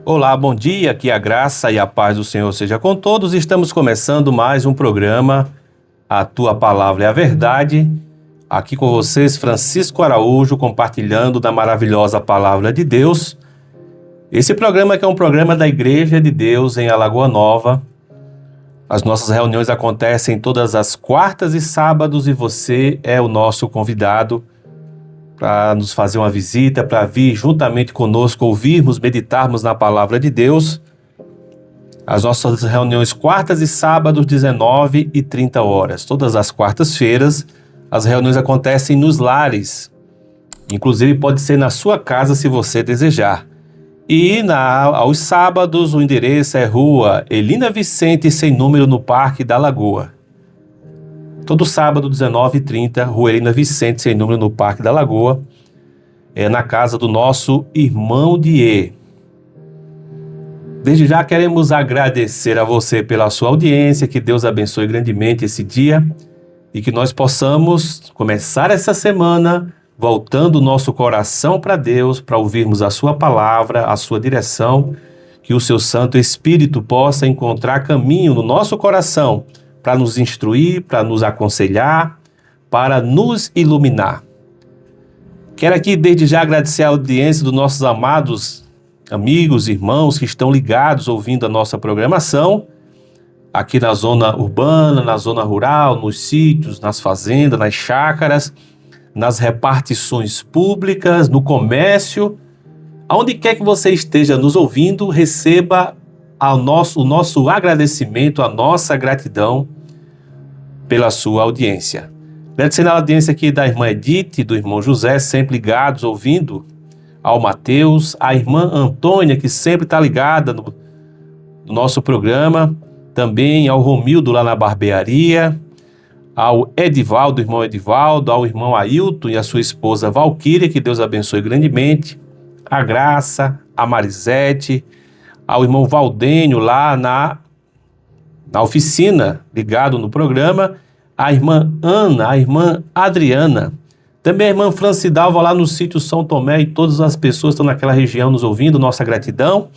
Olá, bom dia, que a graça e a paz do Senhor seja com todos. Estamos começando mais um programa, A Tua Palavra é a Verdade. Aqui com vocês, Francisco Araújo, compartilhando da maravilhosa Palavra de Deus. Esse programa que é um programa da Igreja de Deus em Alagoa Nova. As nossas reuniões acontecem todas as quartas e sábados e você é o nosso convidado para nos fazer uma visita, para vir juntamente conosco, ouvirmos, meditarmos na Palavra de Deus. As nossas reuniões quartas e sábados, 19 e 30 horas. Todas as quartas-feiras, as reuniões acontecem nos lares. Inclusive, pode ser na sua casa, se você desejar. E aos sábados, o endereço é Rua Elina Vicente, sem número, no Parque da Lagoa. Todo sábado, 19h30, Rua Elina Vicente, sem número, no Parque da Lagoa. É na casa do nosso irmão Diê. Desde já queremos agradecer a você pela sua audiência, que Deus abençoe grandemente esse dia e que nós possamos começar essa semana voltando o nosso coração para Deus, para ouvirmos a sua palavra, a sua direção, que o seu Santo Espírito possa encontrar caminho no nosso coração para nos instruir, para nos aconselhar, para nos iluminar. Quero aqui desde já agradecer a audiência dos nossos amados amigos, irmãos que estão ligados ouvindo a nossa programação, aqui na zona urbana, na zona rural, nos sítios, nas fazendas, nas chácaras, nas repartições públicas, no comércio. Aonde quer que você esteja nos ouvindo, receba o nosso agradecimento, a nossa gratidão pela sua audiência. Agradecendo a audiência aqui da irmã Edith, do irmão José, sempre ligados, ouvindo, ao Mateus, a irmã Antônia, que sempre está ligada no nosso programa, também ao Romildo lá na barbearia, ao Edivaldo, irmão Edivaldo, ao irmão Ailton e a sua esposa Valquíria, que Deus abençoe grandemente, a Graça, a Marisete, ao irmão Valdênio lá na oficina, ligado no programa, a irmã Ana, a irmã Adriana, também a irmã Francidalva lá no sítio São Tomé e todas as pessoas que estão naquela região nos ouvindo, nossa gratidão.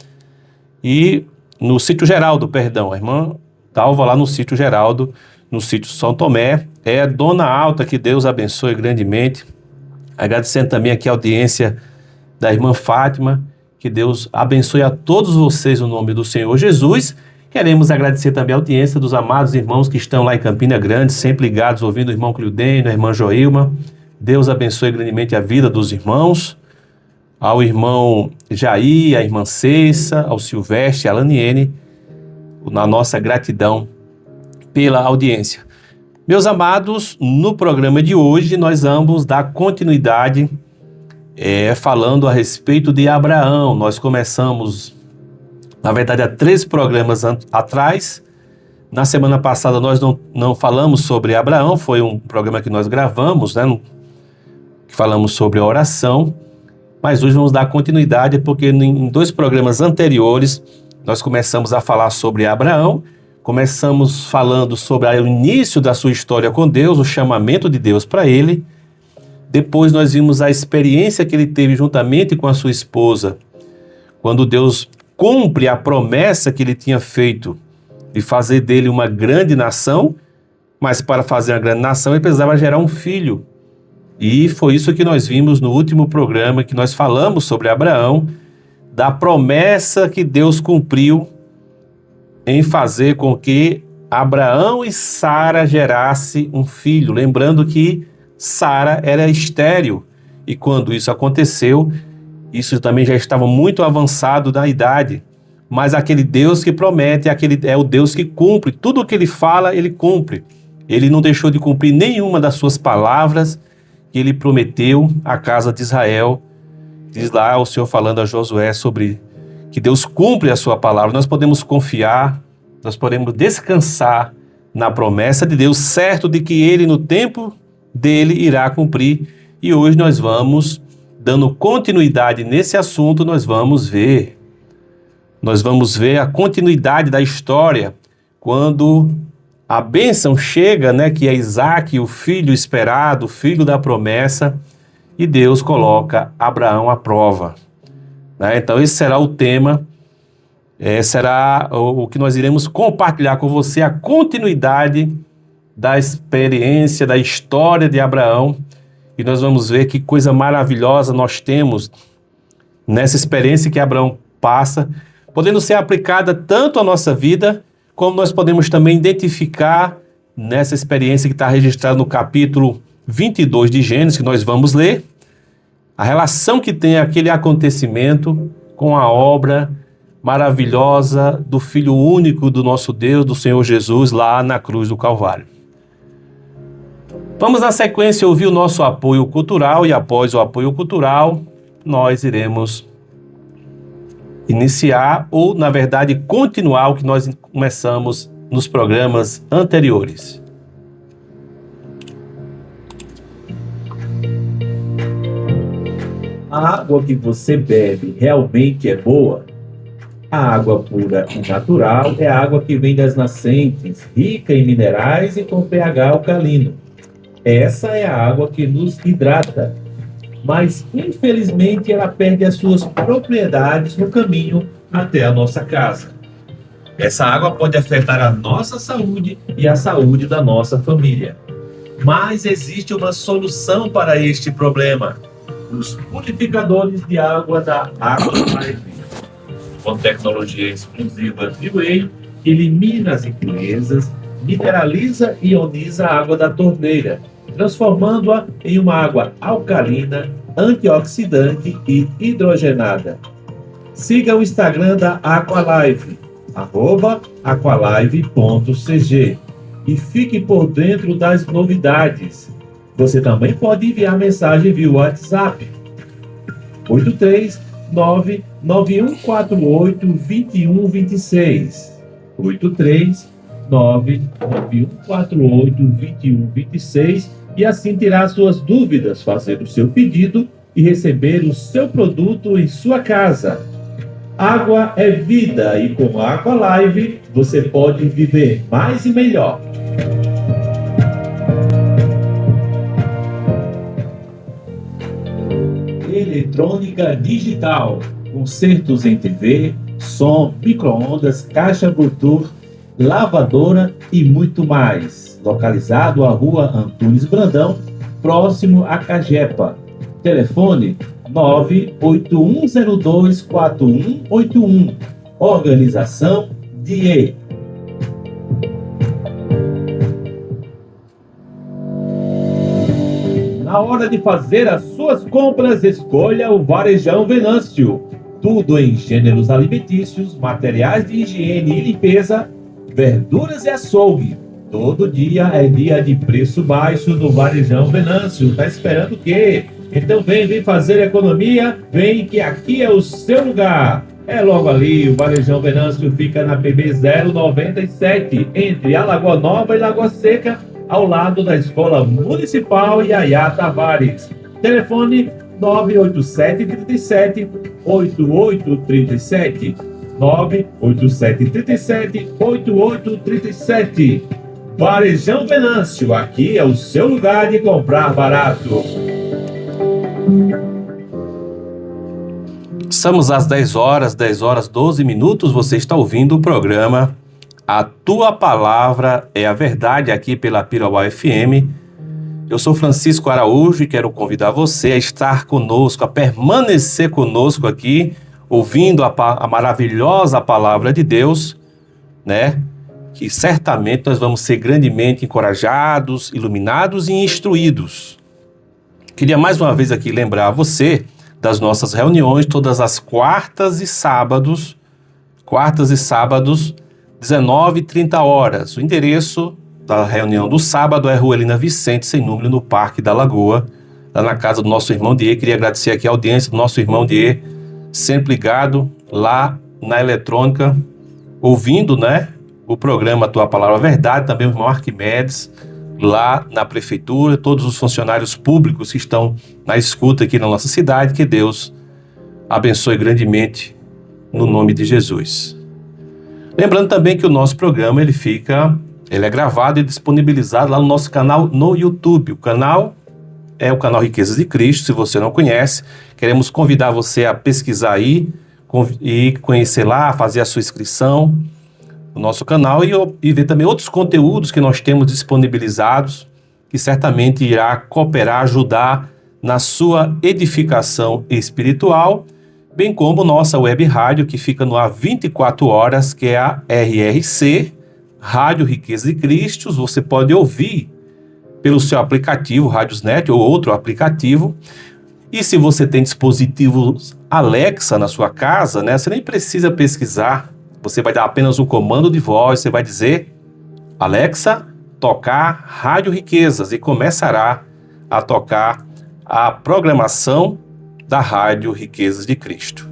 E no sítio Geraldo, perdão, a irmã Dalva lá no sítio Geraldo, no sítio São Tomé, é a Dona Alta, que Deus abençoe grandemente. Agradecendo também aqui a audiência da irmã Fátima, que Deus abençoe a todos vocês no nome do Senhor Jesus. Queremos agradecer também a audiência dos amados irmãos que estão lá em Campina Grande, sempre ligados, ouvindo o irmão Cliudênio, a irmã Joilma. Deus abençoe grandemente a vida dos irmãos. Ao irmão Jair, a irmã Cessa, ao Silvestre, a Laniene, na nossa gratidão pela audiência. Meus amados, no programa de hoje nós vamos dar continuidade falando a respeito de Abraão. Nós começamos, na verdade, há 3 programas atrás. Na semana passada nós não falamos sobre Abraão, foi um programa que nós gravamos, que falamos sobre a oração, mas hoje vamos dar continuidade porque em 2 programas anteriores nós começamos a falar sobre Abraão, começamos falando sobre o início da sua história com Deus, o chamamento de Deus para ele. Depois nós vimos a experiência que ele teve juntamente com a sua esposa, quando Deus cumpre a promessa que ele tinha feito de fazer dele uma grande nação, mas para fazer uma grande nação ele precisava gerar um filho. E foi isso que nós vimos no último programa, que nós falamos sobre Abraão, da promessa que Deus cumpriu em fazer com que Abraão e Sara gerassem um filho. Lembrando que Sara era estéril, e quando isso aconteceu, isso também já estava muito avançado na idade. Mas aquele Deus que promete, é o Deus que cumpre. Tudo o que ele fala, ele cumpre. Ele não deixou de cumprir nenhuma das suas palavras que ele prometeu à casa de Israel. Diz lá o Senhor falando a Josué sobre que Deus cumpre a sua palavra. Nós podemos confiar, nós podemos descansar na promessa de Deus, certo de que ele no tempo dele irá cumprir. E hoje nós vamos, dando continuidade nesse assunto, nós vamos ver a continuidade da história, quando a bênção chega, né, que é Isaac, o filho esperado, o filho da promessa, e Deus coloca Abraão à prova, né? Então esse será o tema, será o que nós iremos compartilhar com você, a continuidade da experiência, da história de Abraão, e nós vamos ver que coisa maravilhosa nós temos nessa experiência que Abraão passa, podendo ser aplicada tanto à nossa vida, como nós podemos também identificar nessa experiência que está registrada no capítulo 22 de Gênesis, que nós vamos ler, a relação que tem aquele acontecimento com a obra maravilhosa do Filho único do nosso Deus, do Senhor Jesus, lá na cruz do Calvário. Vamos, na sequência, ouvir o nosso apoio cultural, e após o apoio cultural, nós iremos iniciar, ou, na verdade, continuar o que nós começamos nos programas anteriores. A água que você bebe realmente é boa? A água pura e natural é a água que vem das nascentes, rica em minerais e com pH alcalino. Essa é a água que nos hidrata, mas infelizmente ela perde as suas propriedades no caminho até a nossa casa. Essa água pode afetar a nossa saúde e a saúde da nossa família. Mas existe uma solução para este problema: os purificadores de água da AquaLive. Com tecnologia exclusiva Freeway, elimina as impurezas, mineraliza e ioniza a água da torneira, transformando-a em uma água alcalina, antioxidante e hidrogenada. Siga o Instagram da AquaLive, @aqualive.cg, e fique por dentro das novidades. Você também pode enviar mensagem via WhatsApp 839-9148-2126, 839-9148-2126, e assim tirar suas dúvidas, fazer o seu pedido e receber o seu produto em sua casa. Água é vida, e com a AquaLive você pode viver mais e melhor. Eletrônica digital, concertos em TV, som, micro-ondas, caixa Bluetooth, lavadora e muito mais. Localizado à Rua Antunes Brandão, próximo a Cagepa. Telefone 981024181. Organização DIE. Na hora de fazer as suas compras, escolha o Varejão Venâncio. Tudo em gêneros alimentícios, materiais de higiene e limpeza, verduras e açougue. Todo dia é dia de preço baixo no Varejão Venâncio. Tá esperando o quê? Então vem fazer economia, vem que aqui é o seu lugar. É logo ali, o Varejão Venâncio fica na PB 097, entre a Lagoa Nova e Lagoa Seca, ao lado da Escola Municipal Yaya Tavares. Telefone 98737-8837. 98737-8837. Varejão Venâncio, aqui é o seu lugar de comprar barato. Estamos às 10 horas 12 minutos. Você está ouvindo o programa A Tua Palavra é a Verdade, aqui pela Pirauá FM. Eu sou Francisco Araújo e quero convidar você a estar conosco, a permanecer conosco aqui, ouvindo a maravilhosa palavra de Deus, né? Que certamente nós vamos ser grandemente encorajados, iluminados e instruídos. Queria mais uma vez aqui lembrar você das nossas reuniões, todas as quartas e sábados, 19h30. O endereço da reunião do sábado é Rua Helena Vicente, sem número, no Parque da Lagoa, lá na casa do nosso irmão Die. Queria agradecer aqui a audiência do nosso irmão Die, sempre ligado lá na eletrônica, ouvindo, né, o programa A Tua Palavra é Verdade. Também o irmão Arquimedes, lá na prefeitura, todos os funcionários públicos que estão na escuta aqui na nossa cidade. Que Deus abençoe grandemente no nome de Jesus. Lembrando também que o nosso programa ele fica Ele é gravado e disponibilizado lá no nosso canal no YouTube. O canal é o canal Riquezas de Cristo. Se você não conhece, queremos convidar você a pesquisar aí e conhecer lá, fazer a sua inscrição no nosso canal e ver também outros conteúdos que nós temos disponibilizados, que certamente irá cooperar, ajudar na sua edificação espiritual, bem como nossa web rádio, que fica no ar 24 horas, que é a RRC, Rádio Riqueza de Cristo. Você pode ouvir pelo seu aplicativo, Radiosnet ou outro aplicativo. E se você tem dispositivos Alexa na sua casa, né, você nem precisa pesquisar. Você vai dar apenas um comando de voz, você vai dizer: Alexa, tocar Rádio Riquezas, e começará a tocar a programação da Rádio Riquezas de Cristo.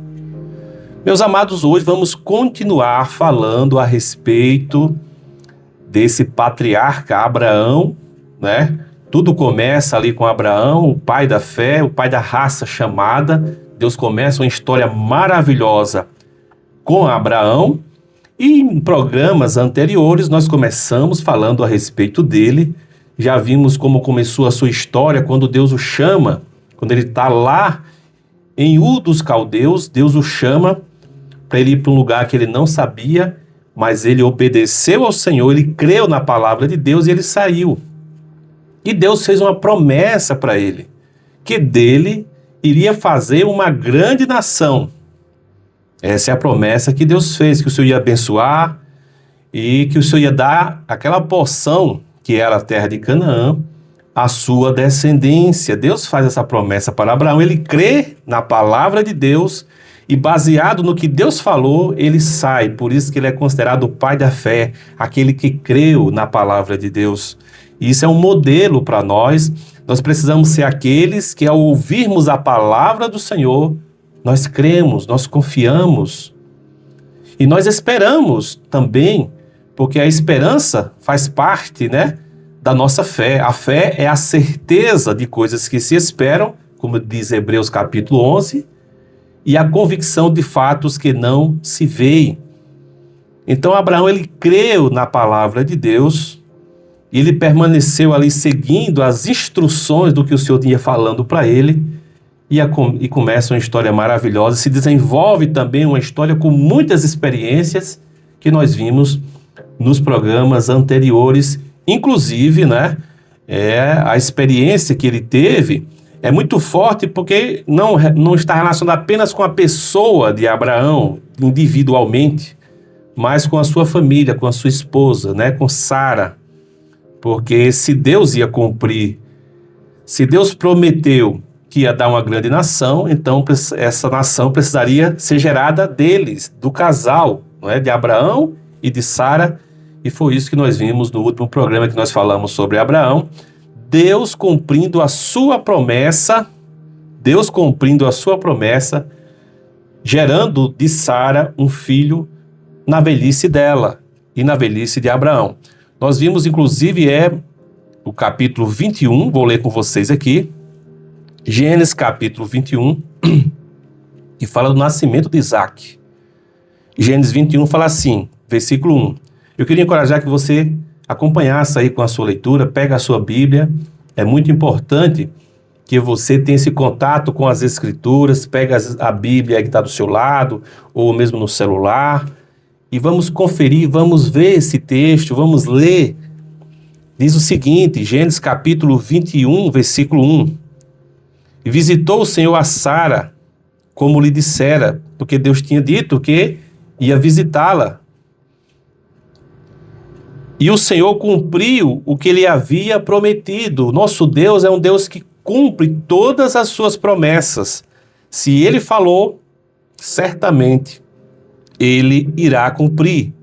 Meus amados, hoje vamos continuar falando a respeito desse patriarca Abraão, né? Tudo começa ali com Abraão, o pai da fé, o pai da raça chamada. Deus começa uma história maravilhosa com Abraão, e em programas anteriores nós começamos falando a respeito dele. Já vimos como começou a sua história quando Deus o chama, quando ele está lá em Ur dos Caldeus. Deus o chama para ele ir para um lugar que ele não sabia, mas ele obedeceu ao Senhor, ele creu na palavra de Deus e ele saiu. E Deus fez uma promessa para ele, que dele iria fazer uma grande nação. Essa é a promessa que Deus fez, que o Senhor ia abençoar e que o Senhor ia dar aquela porção, que era a terra de Canaã, à sua descendência. Deus faz essa promessa para Abraão, ele crê na palavra de Deus e, baseado no que Deus falou, ele sai. Por isso que ele é considerado o pai da fé, aquele que creu na palavra de Deus. E isso é um modelo para nós. Nós precisamos ser aqueles que, ao ouvirmos a palavra do Senhor, nós cremos, nós confiamos e nós esperamos também, porque a esperança faz parte, né, da nossa fé. A fé é a certeza de coisas que se esperam, como diz Hebreus capítulo 11, e a convicção de fatos que não se veem. Então Abraão, ele creu na palavra de Deus e ele permaneceu ali seguindo as instruções do que o Senhor tinha falando para ele. E começa uma história maravilhosa, se desenvolve também uma história com muitas experiências que nós vimos nos programas anteriores. Inclusive, né, a experiência que ele teve é muito forte, porque não está relacionada apenas com a pessoa de Abraão, individualmente, mas com a sua família, com a sua esposa, né, com Sara. Porque se Deus ia cumprir, se Deus prometeu que ia dar uma grande nação, então essa nação precisaria ser gerada deles, do casal, não é? De Abraão e de Sara. E foi isso que nós vimos no último programa que nós falamos sobre Abraão. Deus cumprindo a sua promessa, gerando de Sara um filho na velhice dela e na velhice de Abraão. Nós vimos, inclusive, o capítulo 21, vou ler com vocês aqui, Gênesis capítulo 21, e fala do nascimento de Isaac. Gênesis 21 fala assim, versículo 1. Eu queria encorajar que você acompanhasse aí com a sua leitura, pega a sua Bíblia. É muito importante que você tenha esse contato com as Escrituras, pega a Bíblia que está do seu lado, ou mesmo no celular, e vamos conferir, vamos ver esse texto, vamos ler. Diz o seguinte, Gênesis capítulo 21, versículo 1. E visitou o Senhor a Sara, como lhe dissera, porque Deus tinha dito que ia visitá-la. E o Senhor cumpriu o que lhe havia prometido. Nosso Deus é um Deus que cumpre todas as suas promessas. Se ele falou, certamente ele irá cumprir.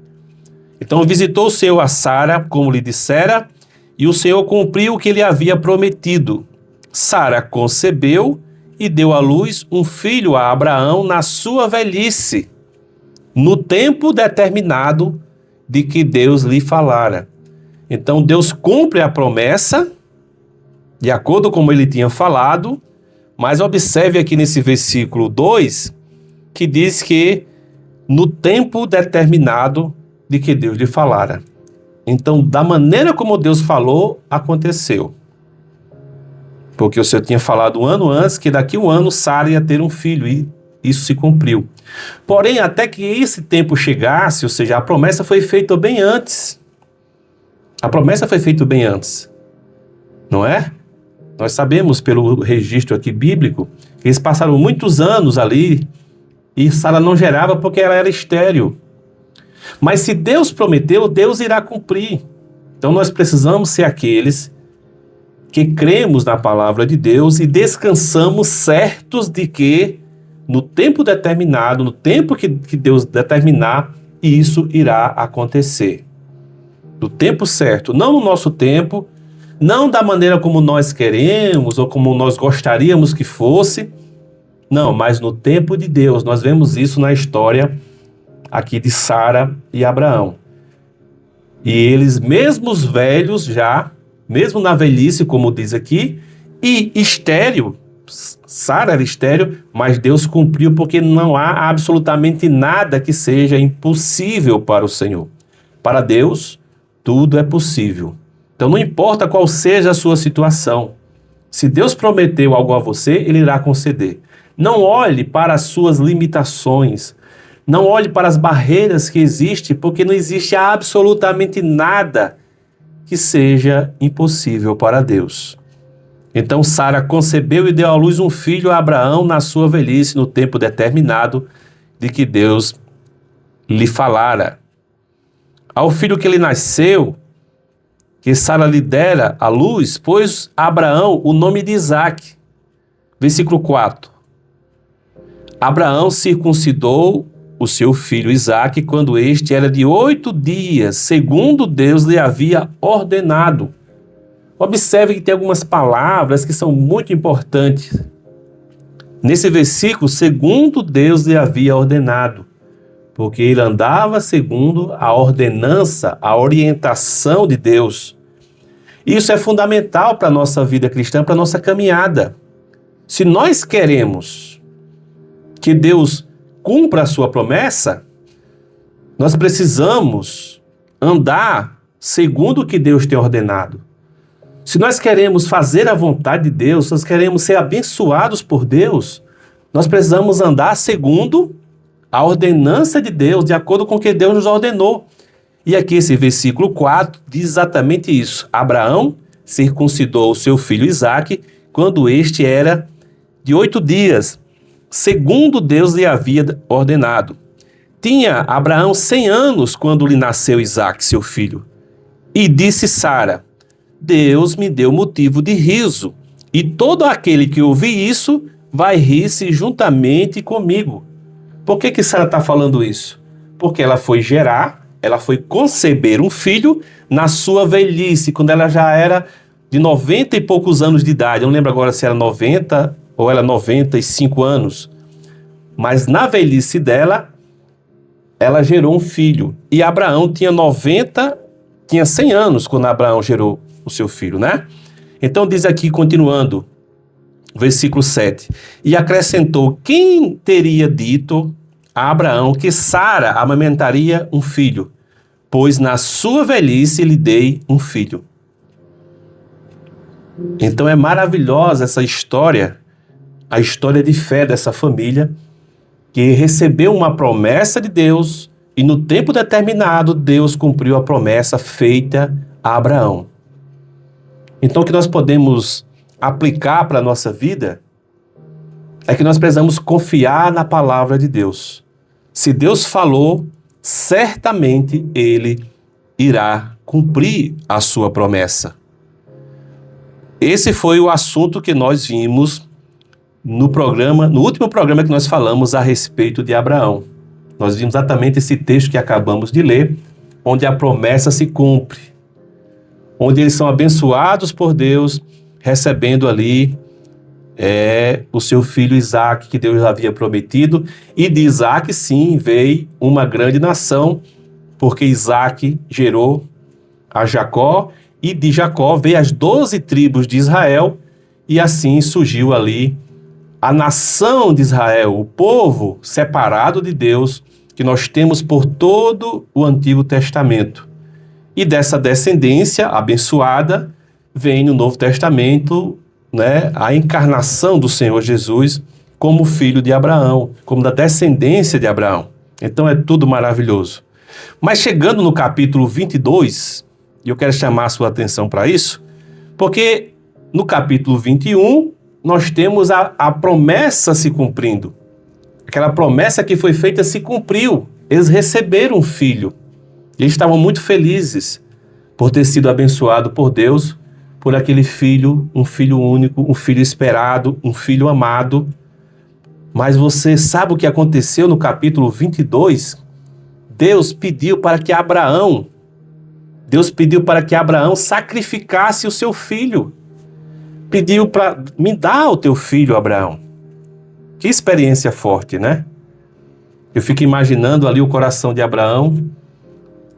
Então visitou o Senhor a Sara, como lhe dissera, e o Senhor cumpriu o que lhe havia prometido. Sara concebeu e deu à luz um filho a Abraão na sua velhice, no tempo determinado de que Deus lhe falara. Então Deus cumpre a promessa, de acordo com ele tinha falado, mas observe aqui nesse versículo 2, que diz que no tempo determinado de que Deus lhe falara. Então, da maneira como Deus falou, aconteceu. Porque o Senhor tinha falado um ano antes que daqui a um ano Sara ia ter um filho, e isso se cumpriu. Porém, até que esse tempo chegasse, ou seja, a promessa foi feita bem antes. A promessa foi feita bem antes, não é? Nós sabemos pelo registro aqui bíblico que eles passaram muitos anos ali e Sara não gerava porque ela era estéril. Mas se Deus prometeu, Deus irá cumprir. Então nós precisamos ser aqueles que cremos na palavra de Deus e descansamos certos de que no tempo determinado, no tempo que Deus determinar, isso irá acontecer. No tempo certo, não no nosso tempo, não da maneira como nós queremos ou como nós gostaríamos que fosse, não, mas no tempo de Deus. Nós vemos isso na história aqui de Sara e Abraão. E eles, mesmo os velhos já, mesmo na velhice, como diz aqui, e estéril, Sara era estéril, mas Deus cumpriu, porque não há absolutamente nada que seja impossível para o Senhor. Para Deus, tudo é possível. Então não importa qual seja a sua situação, se Deus prometeu algo a você, Ele irá conceder. Não olhe para as suas limitações, não olhe para as barreiras que existem, porque não existe absolutamente nada que seja impossível para Deus. Então Sara concebeu e deu à luz um filho a Abraão na sua velhice, no tempo determinado de que Deus lhe falara. Ao filho que lhe nasceu, que Sara lhe dera à luz, pôs a Abraão o nome de Isaque. Versículo 4. Abraão circuncidou o seu filho Isaque quando este era de 8 dias, segundo Deus lhe havia ordenado. Observe que tem algumas palavras que são muito importantes. Nesse versículo, segundo Deus lhe havia ordenado, porque ele andava segundo a ordenança, a orientação de Deus. Isso é fundamental para a nossa vida cristã, para a nossa caminhada. Se nós queremos que Deus cumpra a sua promessa, nós precisamos andar segundo o que Deus tem ordenado. Se nós queremos fazer a vontade de Deus, nós queremos ser abençoados por Deus, nós precisamos andar segundo a ordenança de Deus, de acordo com o que Deus nos ordenou. E aqui esse versículo 4 diz exatamente isso. Abraão circuncidou o seu filho Isaque quando este era de 8 dias, segundo Deus lhe havia ordenado. Tinha Abraão 100 anos quando lhe nasceu Isaque, seu filho. E disse Sara: Deus me deu motivo de riso, e todo aquele que ouvir isso vai rir-se juntamente comigo. Por que Sara está falando isso? Porque ela foi gerar, ela foi conceber um filho na sua velhice, quando ela já era de 90 e poucos anos de idade. Eu não lembro agora se era 90 ou era 95 anos. Mas na velhice dela, ela gerou um filho. E Abraão tinha 100 anos quando Abraão gerou o seu filho, né? Então diz aqui, continuando, versículo 7. E acrescentou: quem teria dito a Abraão que Sara amamentaria um filho? Pois na sua velhice lhe dei um filho. Então é maravilhosa essa história, a história de fé dessa família, que recebeu uma promessa de Deus e no tempo determinado Deus cumpriu a promessa feita a Abraão. Então o que nós podemos aplicar para a nossa vida é que nós precisamos confiar na palavra de Deus. Se Deus falou, certamente Ele irá cumprir a sua promessa. Esse foi o assunto que nós vimos no último programa que nós falamos a respeito de Abraão. Nós vimos exatamente esse texto que acabamos de ler, onde a promessa se cumpre, onde eles são abençoados por Deus, recebendo ali o seu filho Isaque, que Deus havia prometido, e de Isaque sim veio uma grande nação, porque Isaque gerou a Jacó, e de Jacó veio as 12 tribos de Israel, e assim surgiu ali a nação de Israel, o povo separado de Deus, que nós temos por todo o Antigo Testamento. E dessa descendência abençoada vem no Novo Testamento, né, a encarnação do Senhor Jesus como filho de Abraão, como da descendência de Abraão. Então é tudo maravilhoso. Mas chegando no capítulo 22, e eu quero chamar a sua atenção para isso, porque no capítulo 21 nós temos a promessa se cumprindo. Aquela promessa que foi feita se cumpriu. Eles receberam um filho. Eles estavam muito felizes por ter sido abençoado por Deus, por aquele filho, um filho único, um filho esperado, um filho amado. Mas você sabe o que aconteceu no capítulo 22? Deus pediu para que Abraão sacrificasse o seu filho. Pediu para me dar o teu filho, Abraão. Que experiência forte, né? Eu fico imaginando ali o coração de Abraão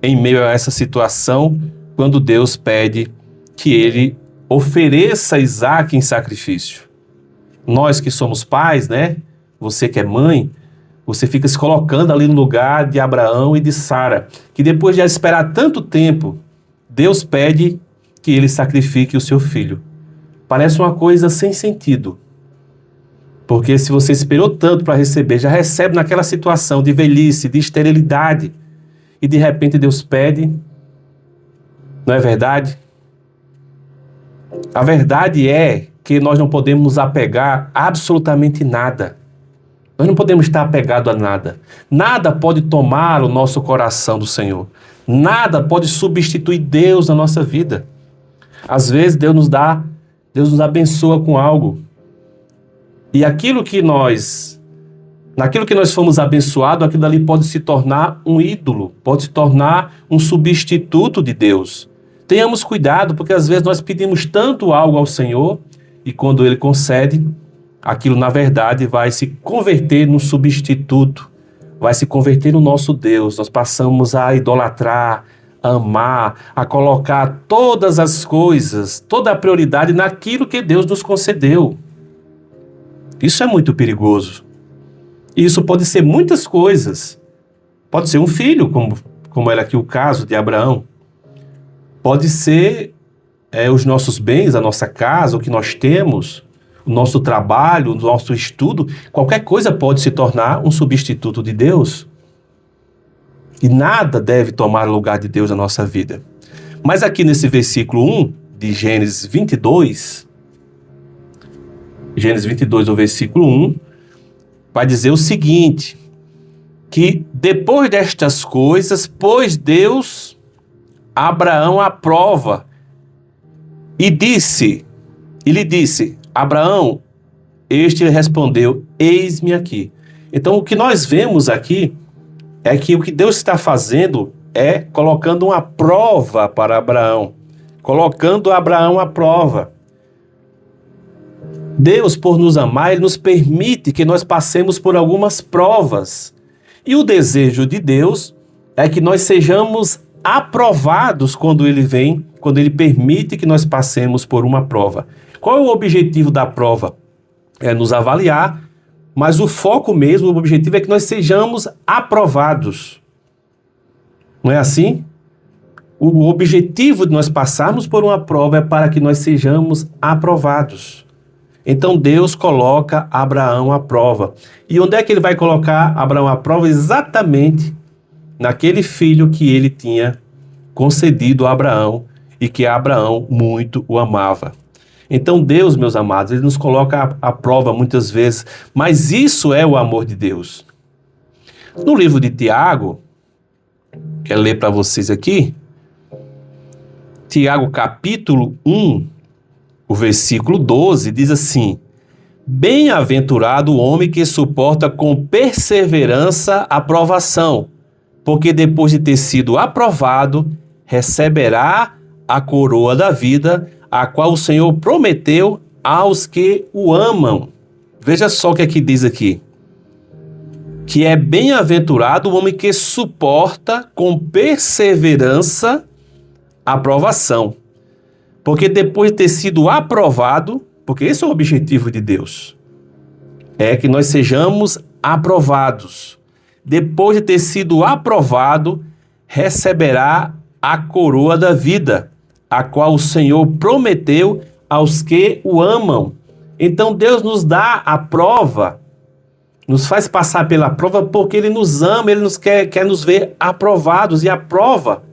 em meio a essa situação, quando Deus pede que ele ofereça Isaque em sacrifício. Nós que somos pais, né? Você que é mãe, você fica se colocando ali no lugar de Abraão e de Sara, que depois de esperar tanto tempo, Deus pede que ele sacrifique o seu filho. Parece uma coisa sem sentido. Porque se você esperou tanto para receber, já recebe naquela situação de velhice, de esterilidade, e de repente Deus pede, não é verdade? A verdade é que nós não podemos nos apegar a absolutamente nada. Nós não podemos estar apegados a nada. Nada pode tomar o nosso coração do Senhor. Nada pode substituir Deus na nossa vida. Às vezes Deus nos abençoa com algo. E naquilo que nós fomos abençoados, aquilo ali pode se tornar um ídolo, pode se tornar um substituto de Deus. Tenhamos cuidado, porque às vezes nós pedimos tanto algo ao Senhor, e quando Ele concede, aquilo na verdade vai se converter num substituto, vai se converter no nosso Deus. Nós passamos a idolatrar, a amar, a colocar todas as coisas, toda a prioridade naquilo que Deus nos concedeu. Isso é muito perigoso. E isso pode ser muitas coisas. Pode ser um filho, como era aqui o caso de Abraão. Pode ser os nossos bens, a nossa casa, o que nós temos, o nosso trabalho, o nosso estudo. Qualquer coisa pode se tornar um substituto de Deus. E nada deve tomar o lugar de Deus na nossa vida. Mas aqui nesse versículo 1 de Gênesis 22, o versículo 1, vai dizer o seguinte, que depois destas coisas, pôs Deus Abraão à prova e lhe disse, Abraão, este respondeu, eis-me aqui. Então o que nós vemos aqui é que o que Deus está fazendo é colocando uma prova para Abraão, colocando Abraão à prova. Deus, por nos amar, Ele nos permite que nós passemos por algumas provas. E o desejo de Deus é que nós sejamos aprovados quando Ele vem, quando Ele permite que nós passemos por uma prova. Qual é o objetivo da prova? É nos avaliar, mas o foco mesmo, o objetivo é que nós sejamos aprovados. Não é assim? O objetivo de nós passarmos por uma prova é para que nós sejamos aprovados. Então Deus coloca Abraão à prova. E onde é que Ele vai colocar Abraão à prova? Exatamente naquele filho que Ele tinha concedido a Abraão e que Abraão muito o amava. Então Deus, meus amados, Ele nos coloca à prova muitas vezes, mas isso é o amor de Deus. No livro de Tiago, quero ler para vocês aqui, Tiago capítulo 1, o versículo 12 diz assim, bem-aventurado o homem que suporta com perseverança a provação, porque depois de ter sido aprovado, receberá a coroa da vida, a qual o Senhor prometeu aos que o amam. Veja só o que aqui diz aqui. Que é bem-aventurado o homem que suporta com perseverança a provação. Porque depois de ter sido aprovado, porque esse é o objetivo de Deus, é que nós sejamos aprovados. Depois de ter sido aprovado, receberá a coroa da vida, a qual o Senhor prometeu aos que o amam. Então Deus nos dá a prova, nos faz passar pela prova porque Ele nos ama, Ele quer nos ver aprovados. E a prova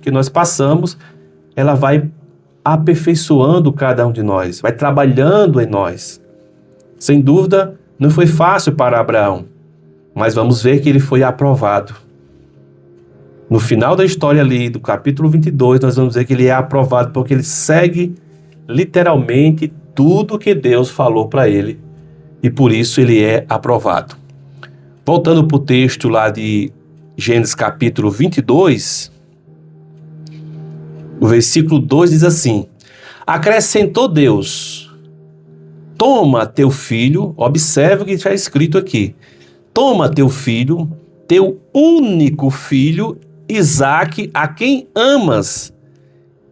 que nós passamos, ela vai aperfeiçoando cada um de nós, vai trabalhando em nós. Sem dúvida, não foi fácil para Abraão, mas vamos ver que ele foi aprovado. No final da história ali, do capítulo 22, nós vamos ver que ele é aprovado porque ele segue literalmente tudo que Deus falou para ele e por isso ele é aprovado. Voltando para o texto lá de Gênesis capítulo 22, o versículo 2 diz assim: acrescentou Deus, toma teu filho, observe o que está escrito aqui, toma teu filho, teu único filho, Isaque, a quem amas,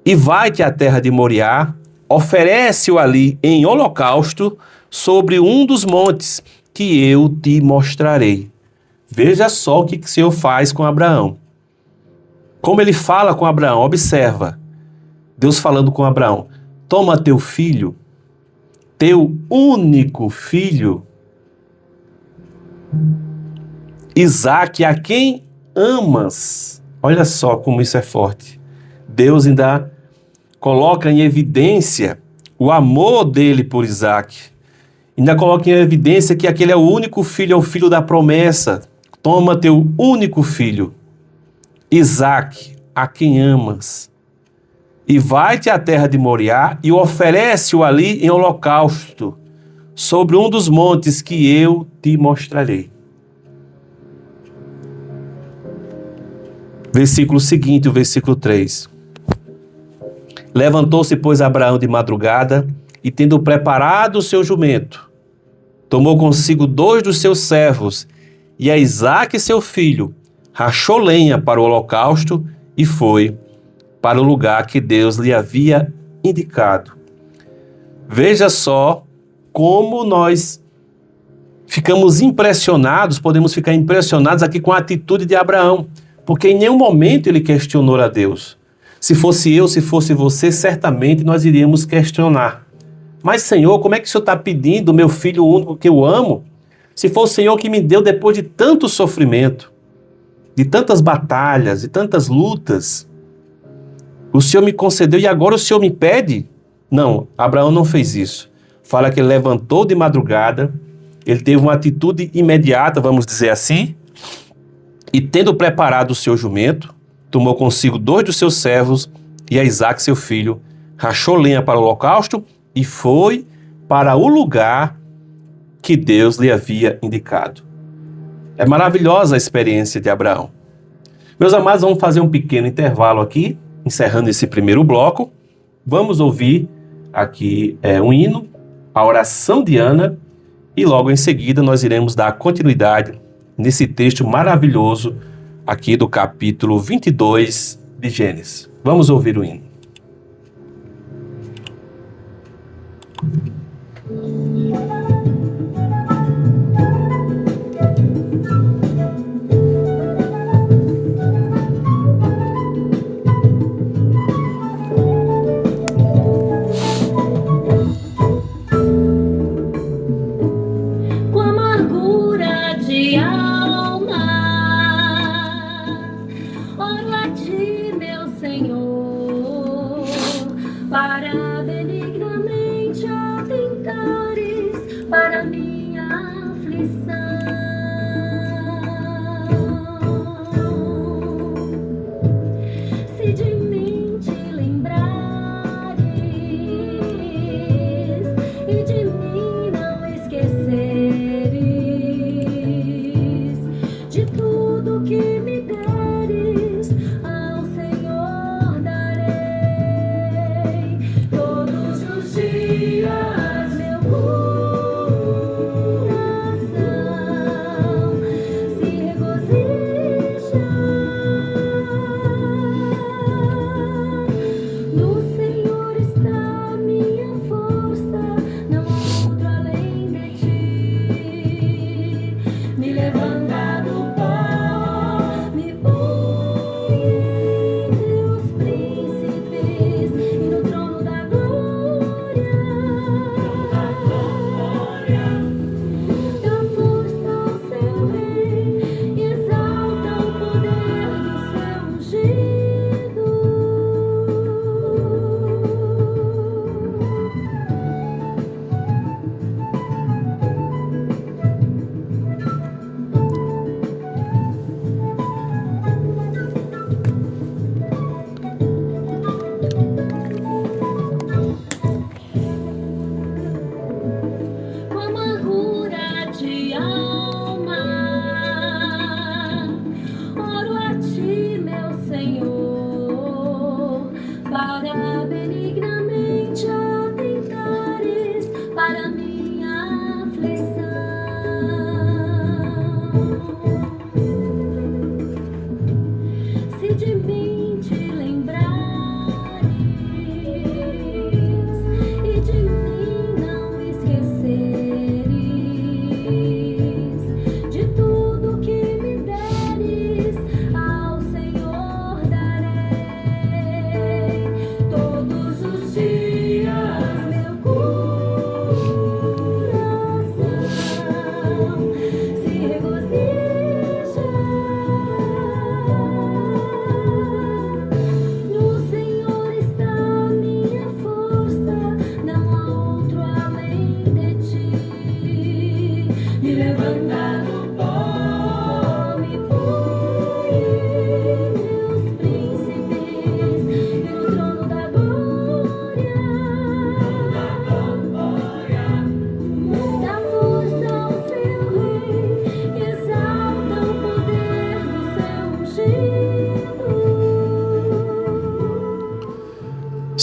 e vai-te à terra de Moriá, oferece-o ali em holocausto sobre um dos montes que eu te mostrarei. Veja só o que o Senhor faz com Abraão. Como ele fala com Abraão, observa. Deus falando com Abraão, toma teu filho, teu único filho, Isaque, a quem amas. Olha só como isso é forte. Deus ainda coloca em evidência o amor dele por Isaque. Ainda coloca em evidência que aquele é o único filho, é o filho da promessa. Toma teu único filho, Isaque, a quem amas, e vai-te à terra de Moriá e oferece-o ali em holocausto sobre um dos montes que eu te mostrarei. Versículo seguinte, o versículo 3. Levantou-se, pois, Abraão de madrugada, e tendo preparado o seu jumento, tomou consigo 2 dos seus servos, e a Isaque seu filho, rachou lenha para o holocausto, e foi para o lugar que Deus lhe havia indicado. Veja só como nós ficamos impressionados, podemos ficar impressionados aqui com a atitude de Abraão, porque em nenhum momento ele questionou a Deus. Se fosse eu, se fosse você, certamente nós iríamos questionar. Mas, Senhor, como é que o Senhor está pedindo o meu filho único que eu amo? Se for o Senhor que me deu depois de tanto sofrimento, de tantas batalhas, de tantas lutas, o Senhor me concedeu e agora o Senhor me pede? Não, Abraão não fez isso. Fala que ele levantou de madrugada, ele teve uma atitude imediata, vamos dizer assim, e tendo preparado o seu jumento, tomou consigo 2 dos seus servos e a Isaque seu filho, rachou lenha para o holocausto e foi para o lugar que Deus lhe havia indicado. É maravilhosa a experiência de Abraão. Meus amados, vamos fazer um pequeno intervalo aqui, encerrando esse primeiro bloco. Vamos ouvir aqui um hino, a oração de Ana, e logo em seguida nós iremos dar continuidade nesse texto maravilhoso aqui do capítulo 22 de Gênesis. Vamos ouvir o hino.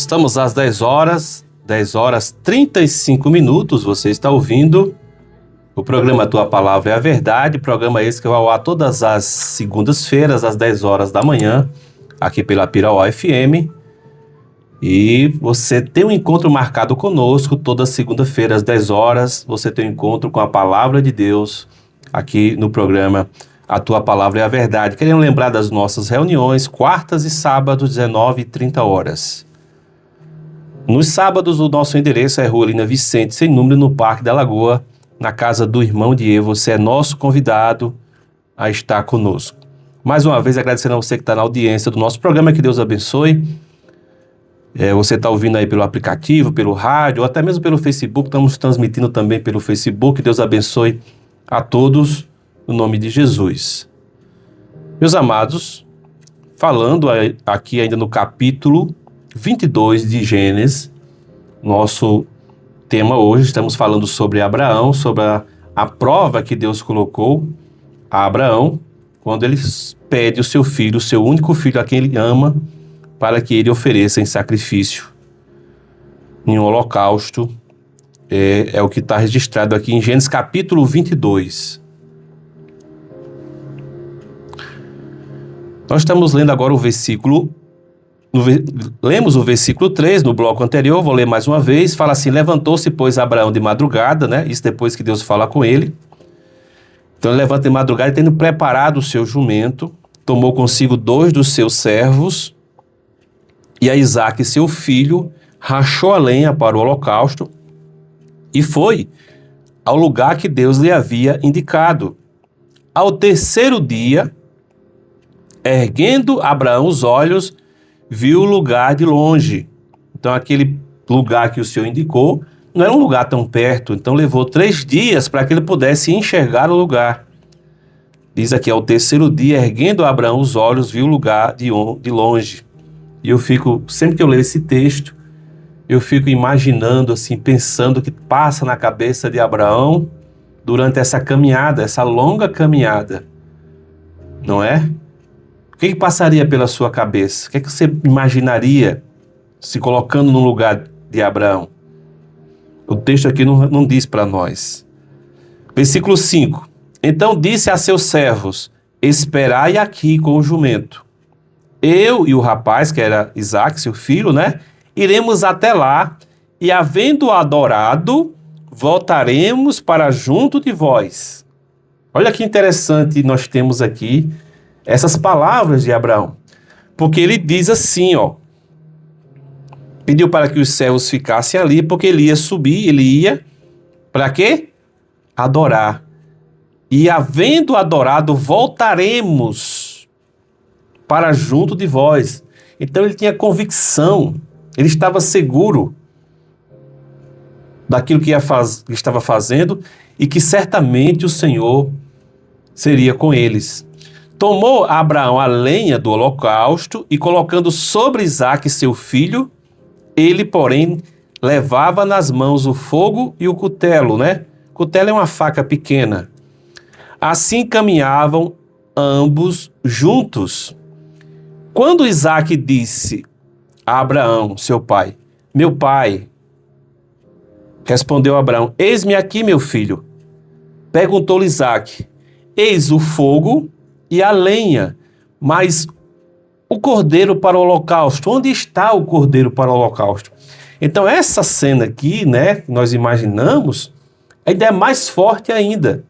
Estamos às 10 horas 35 minutos. Você está ouvindo o programa Tua Palavra é a Verdade, programa esse que vai ao ar todas as segundas-feiras, às 10 horas da manhã, aqui pela Pirauá FM. E você tem um encontro marcado conosco toda segunda-feira, às 10 horas. Você tem um encontro com a Palavra de Deus aqui no programa A Tua Palavra é a Verdade. Querendo lembrar das nossas reuniões, quartas e sábados, 19h30. Nos sábados, o nosso endereço é Rua Lina Vicente, sem número, no Parque da Lagoa, na casa do irmão Diego. Você é nosso convidado a estar conosco. Mais uma vez, agradecendo a você que está na audiência do nosso programa, que Deus abençoe. Você está ouvindo aí pelo aplicativo, pelo rádio, ou até mesmo pelo Facebook. Estamos transmitindo também pelo Facebook. Deus abençoe a todos, no nome de Jesus. Meus amados, falando aqui ainda no capítulo 22 de Gênesis, nosso tema hoje, estamos falando sobre Abraão, sobre a prova que Deus colocou a Abraão, quando ele pede o seu filho, o seu único filho a quem ele ama, para que ele ofereça em sacrifício, em um holocausto. É o que está registrado aqui em Gênesis capítulo 22. Nós estamos lendo agora o versículo... Lemos o versículo 3 no bloco anterior, vou ler mais uma vez. Fala assim: levantou-se, pois, Abraão de madrugada, né? Isso depois que Deus fala com ele. Então ele levanta de madrugada, tendo preparado o seu jumento, tomou consigo 2 dos seus servos, e a Isaque, seu filho, rachou a lenha para o holocausto, e foi ao lugar que Deus lhe havia indicado. Ao terceiro dia, erguendo Abraão os olhos, viu o lugar de longe. Então aquele lugar que o Senhor indicou não era um lugar tão perto, então levou 3 dias para que ele pudesse enxergar o lugar. Diz aqui: ao terceiro dia, erguendo Abraão os olhos, viu o lugar de longe. E eu fico, sempre que eu leio esse texto, eu fico imaginando, assim, pensando o que passa na cabeça de Abraão durante essa caminhada, essa longa caminhada, não é? O que passaria pela sua cabeça? O que você imaginaria se colocando no lugar de Abraão? O texto aqui não diz para nós. Versículo 5. Então disse a seus servos: esperai aqui com o jumento. Eu e o rapaz, que era Isaque, seu filho, né? Iremos até lá, e havendo adorado, voltaremos para junto de vós. Olha que interessante, nós temos aqui essas palavras de Abraão, porque ele diz assim, ó, pediu para que os servos ficassem ali, porque ele ia subir, ele ia, para quê? Adorar. E havendo adorado, voltaremos para junto de vós. Então ele tinha convicção, ele estava seguro daquilo que estava fazendo, e que certamente o Senhor seria com eles. Tomou Abraão a lenha do holocausto e, colocando sobre Isaque seu filho, ele, porém, levava nas mãos o fogo e o cutelo, né? Cutelo é uma faca pequena. Assim caminhavam ambos juntos. Quando Isaque disse a Abraão, seu pai: meu pai, respondeu Abraão: eis-me aqui, meu filho. Perguntou-lhe Isaque: eis o fogo e a lenha, mas o cordeiro para o holocausto, onde está o cordeiro para o holocausto? Então essa cena aqui, né, nós imaginamos, ainda é mais forte ainda,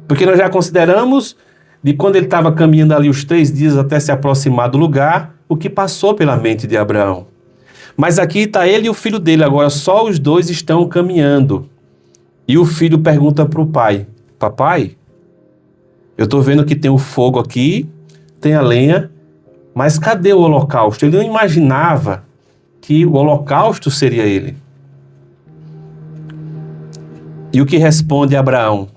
porque nós já consideramos de quando ele estava caminhando ali os 3 dias até se aproximar do lugar, o que passou pela mente de Abraão. Mas aqui está ele e o filho dele, agora só os 2 estão caminhando. E o filho pergunta para o pai: papai, eu estou vendo que tem o fogo aqui, tem a lenha, mas cadê o holocausto? Ele não imaginava que o holocausto seria ele. E o que responde Abraão?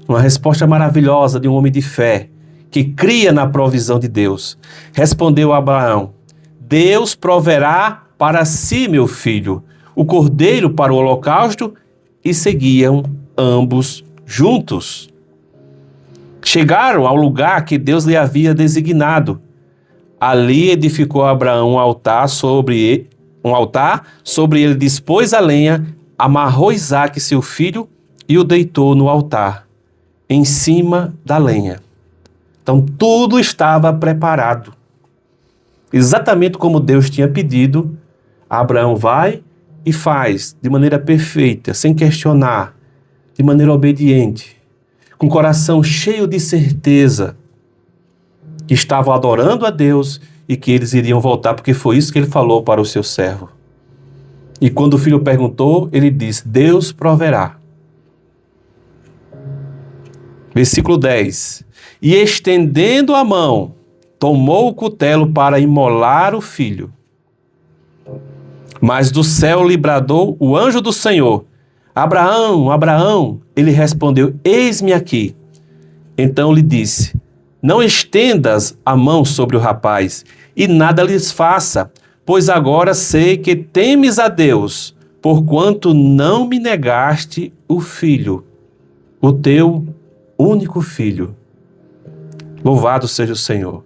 Uma resposta maravilhosa de um homem de fé, que cria na provisão de Deus. Respondeu Abraão: Deus proverá para si, meu filho, o cordeiro para o holocausto, e seguiam ambos juntos. Chegaram ao lugar que Deus lhe havia designado. Ali edificou Abraão um altar, sobre ele dispôs a lenha, amarrou Isaque, seu filho, e o deitou no altar, em cima da lenha. Então tudo estava preparado. Exatamente como Deus tinha pedido, Abraão vai e faz de maneira perfeita, sem questionar, de maneira obediente, com o coração cheio de certeza que estavam adorando a Deus e que eles iriam voltar, porque foi isso que ele falou para o seu servo. E quando o filho perguntou, ele disse: Deus proverá. Versículo 10. E estendendo a mão, tomou o cutelo para imolar o filho. Mas do céu lhe bradou o anjo do Senhor: Abraão, Abraão. Ele respondeu: Eis-me aqui. Então lhe disse: Não estendas a mão sobre o rapaz, e nada lhes faça, pois agora sei que temes a Deus, porquanto não me negaste o filho, o teu único filho. Louvado seja o Senhor.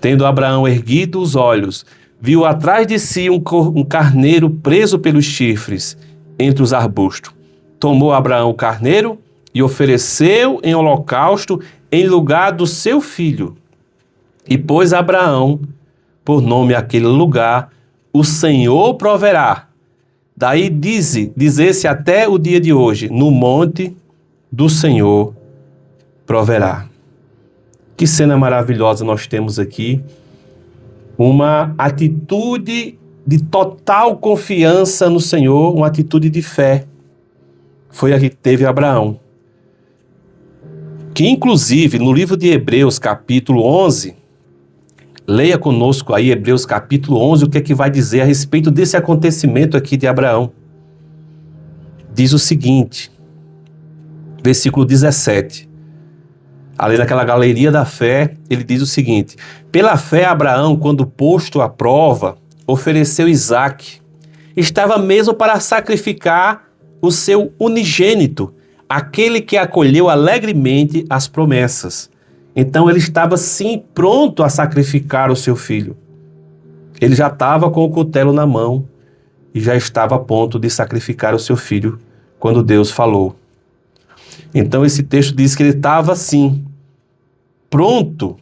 Tendo Abraão erguido os olhos, viu atrás de si um carneiro preso pelos chifres entre os arbustos. Tomou Abraão o carneiro e ofereceu em holocausto em lugar do seu filho. E pôs Abraão por nome aquele lugar: o Senhor proverá. Daí dizer-se até o dia de hoje: no monte do Senhor proverá. Que cena maravilhosa nós temos aqui. Uma atitude de total confiança no Senhor, uma atitude de fé. Foi a que teve Abraão. Que inclusive no livro de Hebreus capítulo 11, leia conosco aí Hebreus capítulo 11, o que é que vai dizer a respeito desse acontecimento aqui de Abraão. Diz o seguinte, versículo 17. Ali naquela galeria da fé, ele diz o seguinte: pela fé Abraão, quando posto à prova, ofereceu Isaque. Estava mesmo para sacrificar o seu unigênito, aquele que acolheu alegremente as promessas. Então ele estava sim pronto a sacrificar o seu filho. Ele já estava com o cutelo na mão e já estava a ponto de sacrificar o seu filho quando Deus falou. Então esse texto diz que ele estava sim pronto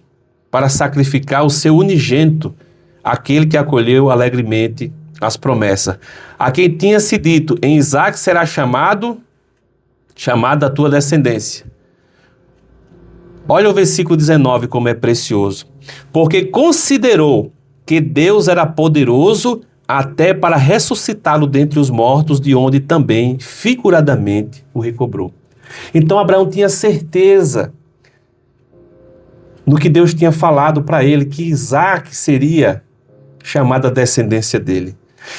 para sacrificar o seu unigênito, aquele que acolheu alegremente as promessas. A quem tinha se dito: em Isaque será chamada a tua descendência. Olha o versículo 19 como é precioso. Porque considerou que Deus era poderoso até para ressuscitá-lo dentre os mortos, de onde também figuradamente o recobrou. Então Abraão tinha certeza no que Deus tinha falado para ele, que Isaque seria chamada a descendência dele.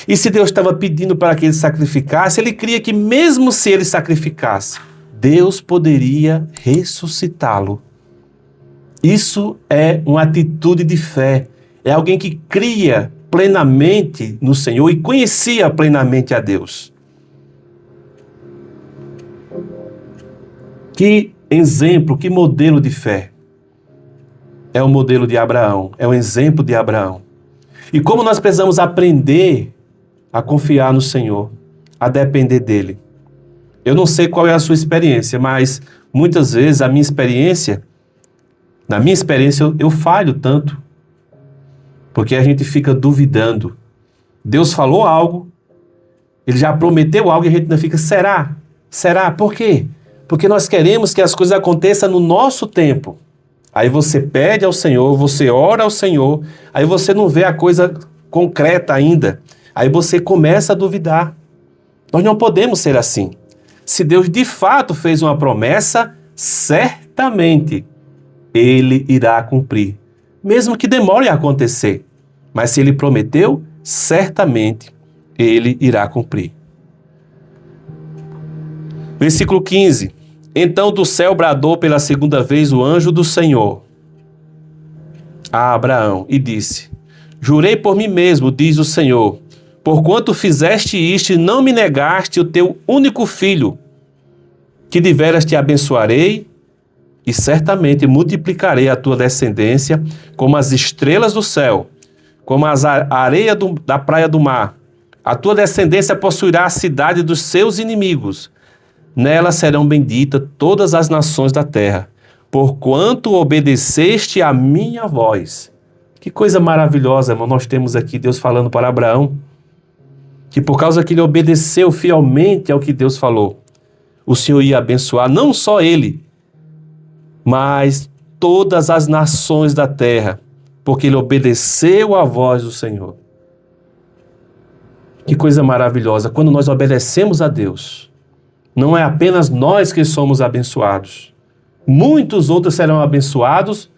E se Deus estava pedindo para que ele sacrificasse, ele cria que mesmo se ele sacrificasse, Deus poderia ressuscitá-lo. Isso é uma atitude de fé. É alguém que cria plenamente no Senhor e conhecia plenamente a Deus. Que exemplo, que modelo de fé. É o modelo de Abraão, é o exemplo de Abraão. E como nós precisamos aprender a confiar no Senhor, a depender dEle. Eu não sei qual é a sua experiência, mas muitas vezes na minha experiência eu falho tanto, porque a gente fica duvidando. Deus falou algo, Ele já prometeu algo e a gente ainda fica: será? Será? Por quê? Porque nós queremos que as coisas aconteçam no nosso tempo. Aí você pede ao Senhor, você ora ao Senhor, aí você não vê a coisa concreta ainda. Aí você começa a duvidar. Nós não podemos ser assim. Se Deus de fato fez uma promessa, certamente Ele irá cumprir. Mesmo que demore a acontecer. Mas se Ele prometeu, certamente Ele irá cumprir. Versículo 15. Então do céu bradou pela segunda vez o anjo do Senhor a Abraão e disse: jurei por mim mesmo, diz o Senhor, porquanto fizeste isto e não me negaste o teu único filho, que deveras te abençoarei e certamente multiplicarei a tua descendência como as estrelas do céu, como a areia da praia do mar. A tua descendência possuirá a cidade dos seus inimigos. Nela serão benditas todas as nações da terra, porquanto obedeceste à minha voz. Que coisa maravilhosa, irmão, nós temos aqui Deus falando para Abraão, que por causa que ele obedeceu fielmente ao que Deus falou, o Senhor ia abençoar não só ele, mas todas as nações da terra, porque ele obedeceu à voz do Senhor. Que coisa maravilhosa, quando nós obedecemos a Deus, não é apenas nós que somos abençoados, muitos outros serão abençoados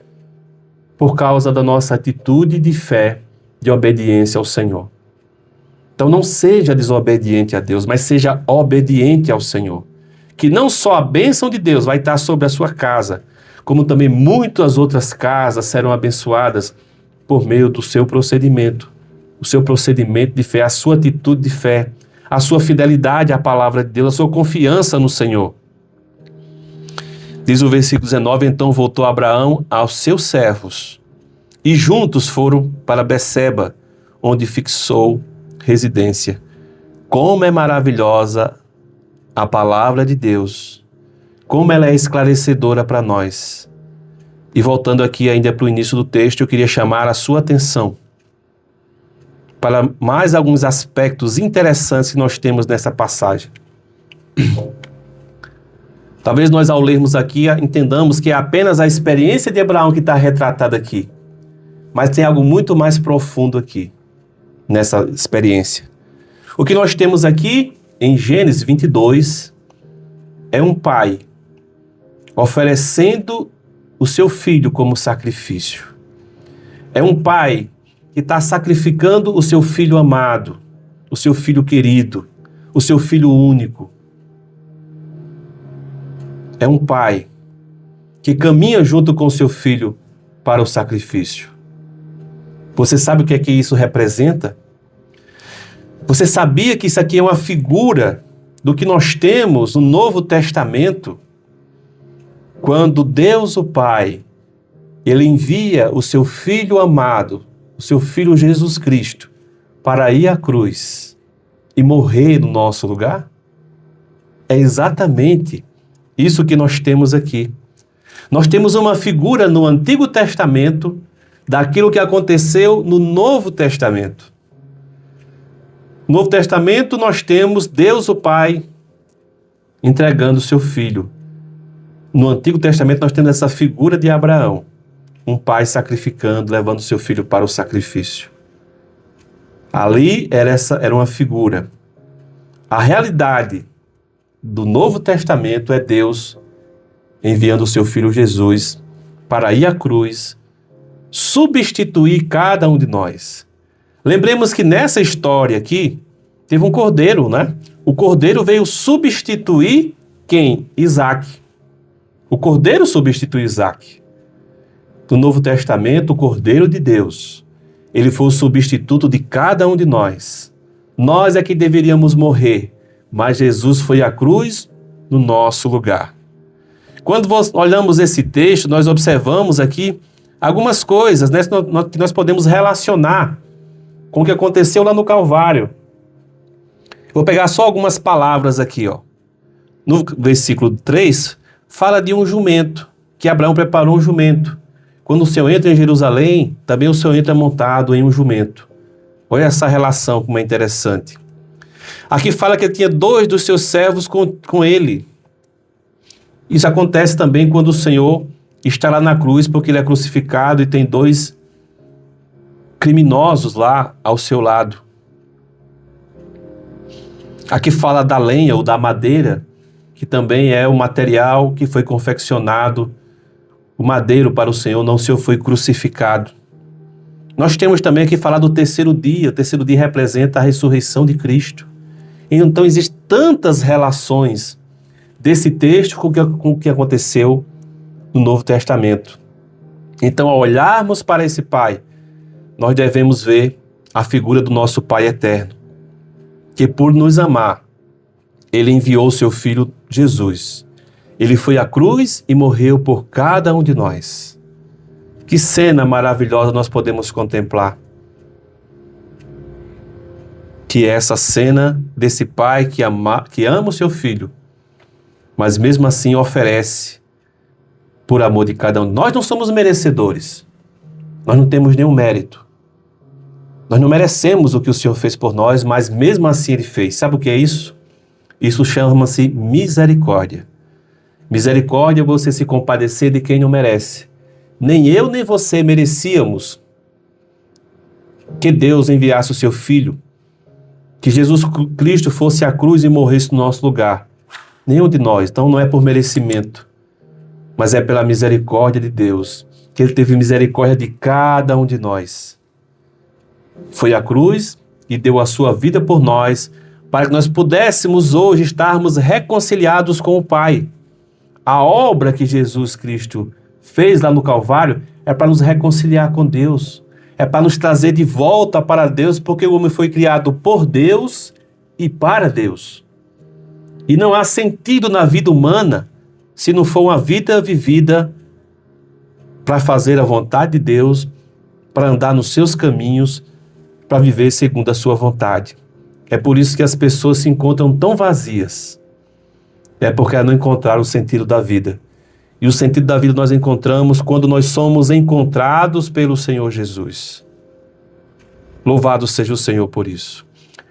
por causa da nossa atitude de fé, de obediência ao Senhor. Então não seja desobediente a Deus, mas seja obediente ao Senhor. Que não só a bênção de Deus vai estar sobre a sua casa, como também muitas outras casas serão abençoadas por meio do seu procedimento. O seu procedimento de fé, a sua atitude de fé, a sua fidelidade à palavra de Deus, a sua confiança no Senhor. Diz o versículo 19, então voltou Abraão aos seus servos, e juntos foram para Beceba, onde fixou residência. Como é maravilhosa a palavra de Deus, como ela é esclarecedora para nós. E voltando aqui ainda para o início do texto, eu queria chamar a sua atenção para mais alguns aspectos interessantes que nós temos nessa passagem. Talvez nós, ao lermos aqui, entendamos que é apenas a experiência de Abraão que está retratada aqui. Mas tem algo muito mais profundo aqui, nessa experiência. O que nós temos aqui, em Gênesis 22, é um pai oferecendo o seu filho como sacrifício. É um pai que está sacrificando o seu filho amado, o seu filho querido, o seu filho único. É um pai que caminha junto com o seu filho para o sacrifício. Você sabe o que é que isso representa? Você sabia que isso aqui é uma figura do que nós temos no Novo Testamento? Quando Deus o Pai, Ele envia o seu Filho amado, o seu Filho Jesus Cristo, para ir à cruz e morrer no nosso lugar? É exatamente isso que nós temos aqui. Nós temos uma figura no Antigo Testamento daquilo que aconteceu no Novo Testamento. No Novo Testamento nós temos Deus o Pai entregando o seu Filho. No Antigo Testamento nós temos essa figura de Abraão, um pai sacrificando, levando o seu filho para o sacrifício. Ali era uma figura. A realidade do Novo Testamento é Deus enviando o seu Filho Jesus para ir à cruz, substituir cada um de nós. Lembremos que nessa história aqui, teve um cordeiro, né? O cordeiro veio substituir quem? Isaac. O cordeiro substitui Isaac. No Novo Testamento, o Cordeiro de Deus, ele foi o substituto de cada um de nós. Nós é que deveríamos morrer, mas Jesus foi à cruz no nosso lugar. Quando olhamos esse texto, nós observamos aqui algumas coisas, né, que nós podemos relacionar com o que aconteceu lá no Calvário. Vou pegar só algumas palavras aqui, ó. No versículo 3, fala de um jumento, que Abraão preparou um jumento. Quando o Senhor entra em Jerusalém, também o Senhor entra montado em um jumento. Olha essa relação, como é interessante. Aqui fala que ele tinha 2 dos seus servos com ele. Isso acontece também quando o Senhor está lá na cruz, porque ele é crucificado e tem 2 criminosos lá ao seu lado. Aqui fala da lenha ou da madeira, que também é o material que foi confeccionado. O madeiro para o Senhor, não, o Senhor foi crucificado. Nós temos também que falar do terceiro dia. O terceiro dia representa a ressurreição de Cristo. Então existem tantas relações desse texto com o que aconteceu no Novo Testamento. Então, ao olharmos para esse Pai, nós devemos ver a figura do nosso Pai eterno, que por nos amar, Ele enviou o seu Filho Jesus. Ele foi à cruz e morreu por cada um de nós. Que cena maravilhosa nós podemos contemplar. Que é essa cena desse pai que ama o seu filho, mas mesmo assim oferece por amor de cada um. Nós não somos merecedores. Nós não temos nenhum mérito. Nós não merecemos o que o Senhor fez por nós, mas mesmo assim Ele fez. Sabe o que é isso? Isso chama-se misericórdia. Misericórdia é você se compadecer de quem não merece. Nem eu nem você merecíamos que Deus enviasse o seu Filho, que Jesus Cristo fosse à cruz e morresse no nosso lugar. Nenhum de nós. Então não é por merecimento, mas é pela misericórdia de Deus, que Ele teve misericórdia de cada um de nós. Foi à cruz e deu a sua vida por nós, para que nós pudéssemos hoje estarmos reconciliados com o Pai. A obra que Jesus Cristo fez lá no Calvário é para nos reconciliar com Deus, é para nos trazer de volta para Deus, porque o homem foi criado por Deus e para Deus. E não há sentido na vida humana se não for uma vida vivida para fazer a vontade de Deus, para andar nos seus caminhos, para viver segundo a sua vontade. É por isso que as pessoas se encontram tão vazias. É porque elas não encontraram o sentido da vida. E o sentido da vida nós encontramos quando nós somos encontrados pelo Senhor Jesus. Louvado seja o Senhor por isso.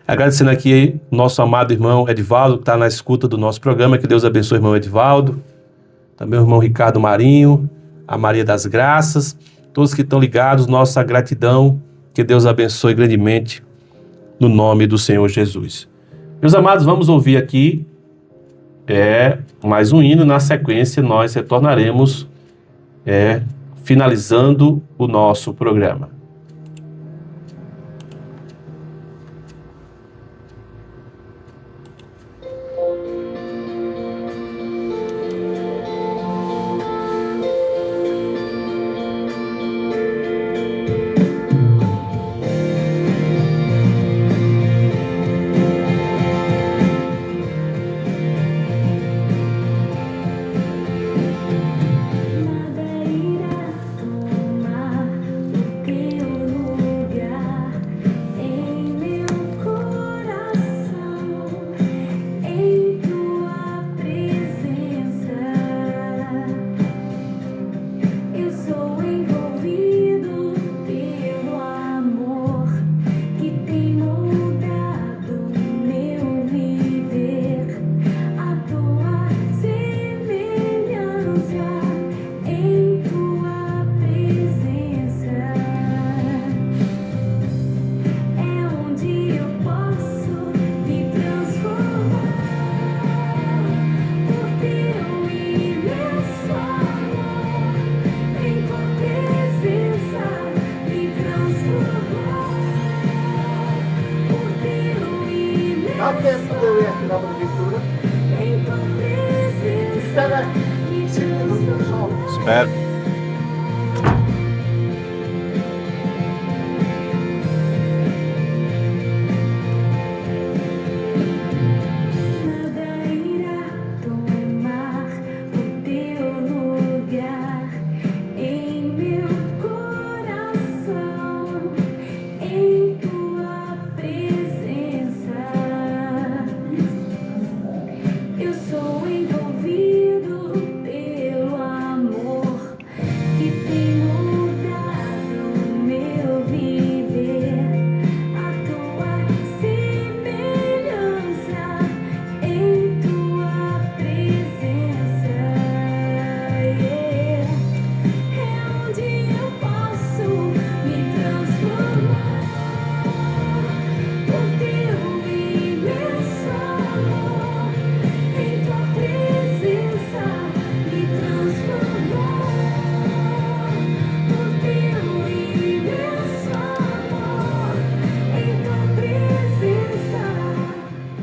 Agradecendo aqui nosso amado irmão Edivaldo, que está na escuta do nosso programa. Que Deus abençoe o irmão Edivaldo. Também o irmão Ricardo Marinho, a Maria das Graças. Todos que estão ligados, nossa gratidão. Que Deus abençoe grandemente no nome do Senhor Jesus. Meus amados, vamos ouvir aqui mais um hino. Na sequência nós retornaremos finalizando o nosso programa. Espero.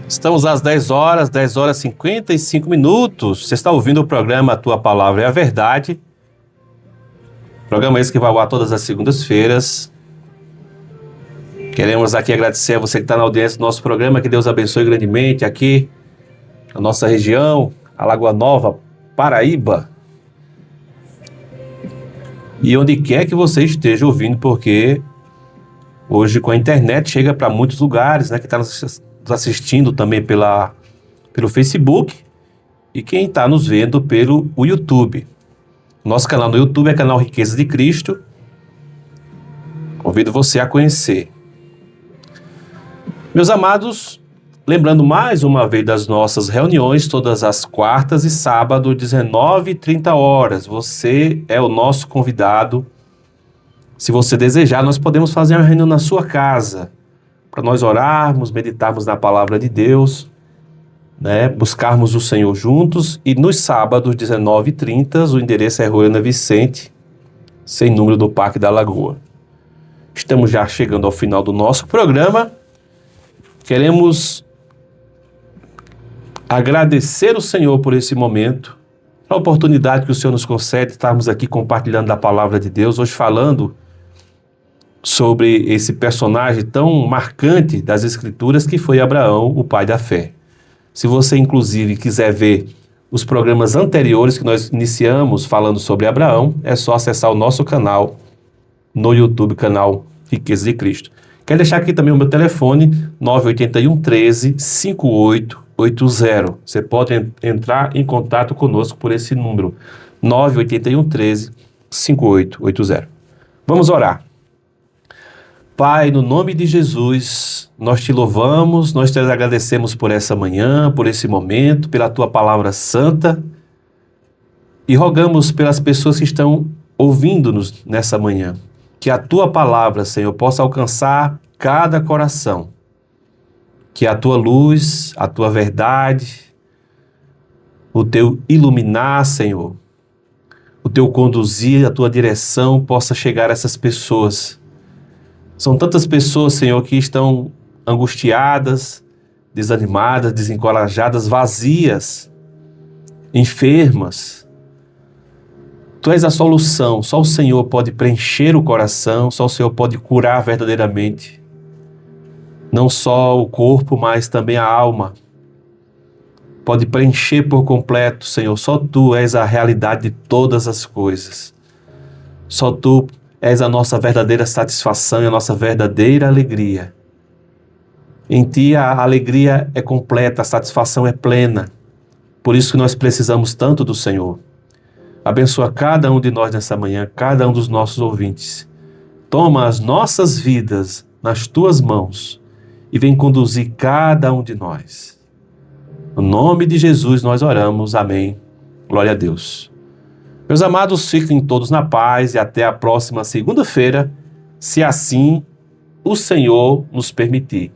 Estamos às 10 horas e 55 minutos. Você está ouvindo o programa A Tua Palavra é a Verdade. Programa esse que vai ao ar todas as segundas-feiras. Queremos aqui agradecer a você que está na audiência do nosso programa. Que Deus abençoe grandemente aqui na nossa região, a Lagoa Nova, Paraíba. E onde quer que você esteja ouvindo, porque hoje com a internet chega para muitos lugares, né? Que está nos assistindo também pelo Facebook e quem está nos vendo pelo YouTube. Nosso canal no YouTube é canal Riquezas de Cristo. Convido você a conhecer. Meus amados, lembrando mais uma vez das nossas reuniões, todas as quartas e sábados, 19h30. Você é o nosso convidado. Se você desejar, nós podemos fazer uma reunião na sua casa, para nós orarmos, meditarmos na palavra de Deus, né? Buscarmos o Senhor juntos. E nos sábados, 19h30, o endereço é Rua Ana Vicente, sem número, do Parque da Lagoa. Estamos já chegando ao final do nosso programa. Queremos agradecer o Senhor por esse momento, a oportunidade que o Senhor nos concede de estarmos aqui compartilhando da palavra de Deus, hoje falando sobre esse personagem tão marcante das Escrituras que foi Abraão, o pai da fé. Se você, inclusive, quiser ver os programas anteriores que nós iniciamos falando sobre Abraão, é só acessar o nosso canal no YouTube, canal Riquezas de Cristo. Quero deixar aqui também o meu telefone, 981-13-5880. Você pode entrar em contato conosco por esse número, 981-13-5880. Vamos orar. Pai, no nome de Jesus, nós te louvamos, nós te agradecemos por essa manhã, por esse momento, pela tua palavra santa e rogamos pelas pessoas que estão ouvindo-nos nessa manhã, que a tua palavra, Senhor, possa alcançar cada coração, que a tua luz, a tua verdade, o teu iluminar, Senhor, o teu conduzir, a tua direção possa chegar a essas pessoas. São tantas pessoas, Senhor, que estão angustiadas, desanimadas, desencorajadas, vazias, enfermas. Tu és a solução, só o Senhor pode preencher o coração, só o Senhor pode curar verdadeiramente. Não só o corpo, mas também a alma. Pode preencher por completo, Senhor. Só Tu és a realidade de todas as coisas. Só Tu és a nossa verdadeira satisfação e a nossa verdadeira alegria. Em Ti a alegria é completa, a satisfação é plena. Por isso que nós precisamos tanto do Senhor. Abençoa cada um de nós nessa manhã, cada um dos nossos ouvintes. Toma as nossas vidas nas Tuas mãos e vem conduzir cada um de nós. No nome de Jesus nós oramos. Amém. Glória a Deus. Meus amados, fiquem todos na paz e até a próxima segunda-feira, se assim o Senhor nos permitir.